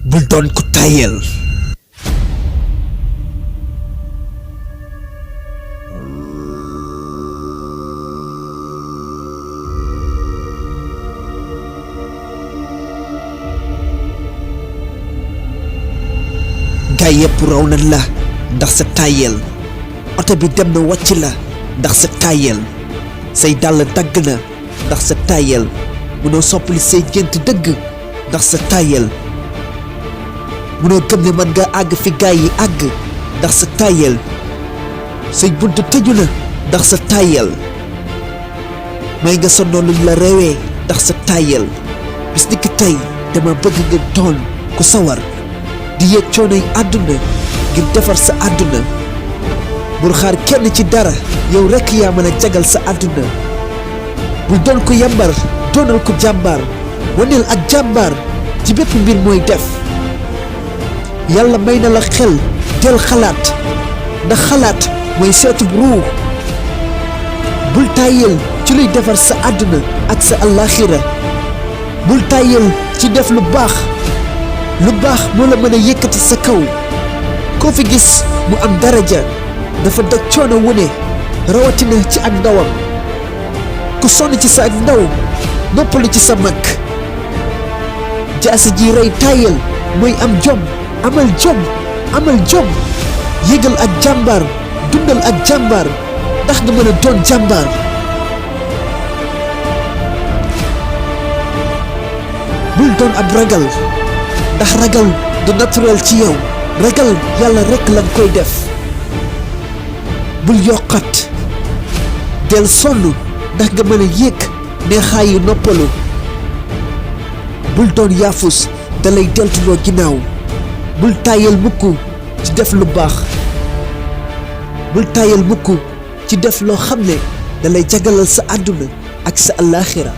bul doon ku tayel. gaay yépp raw nañ la ndax sa tayel. oto bi dem na wàcc la ndax sa tayel. say dàll dagg na ndax sa tayel. munoo soppali say gént dëgg ndax sa tayel. munoo gëm ne man nga àgg fi gaay yi àgg ndax sa tayel. say bunt tëju na ndax sa tayel. may nga sa noonu luñ la réewee ndax sa tayel. bis ni ki tey dama bëgg nga doon ku sawar di yéeg coonoy àdduna ngir defar sa àdduna. bul xaar kenn ci dara, yow rekk yaa mën a jagal sa àdduna. bul doon ko yambar, doonal ko jàmbaar. waneel ak jàmbaar ci bépp mbir mooy def. yàlla may na la xel del xalaat, ndax xalaat mooy seetub ruux. bul tàyyel ci luy defar sa àdduna ak sa àllaaxira. bul tàyyel ci def lu baax moo la mën a yëkkati sa kaw. koo fi gis mu am daraja dafa daj coono wune, rawatina ci ak ndawam. ku sonn ci sa ak ndaw noppalu ci sa mag. jaasi ji rey tàyyel mooy am jom. amal jom yëgal ak jàmbaar, dundal ak jàmbaar ndax nga mën a doon jàmbaar. bul doon ab ragal, ndax ragal du naturel ci yow. ragal yàlla rekk lañ koy def. bul yokkat, del sonn ndax nga mën a yéeg neexaayu noppalu. bul doon yaafus dalay deltuloo ginnaaw. bul tàyyel mukk ci def lu baax. bul tàyyel mukk ci def loo xam ne dalay jagalal sa àdduna ak sa àllaaxira.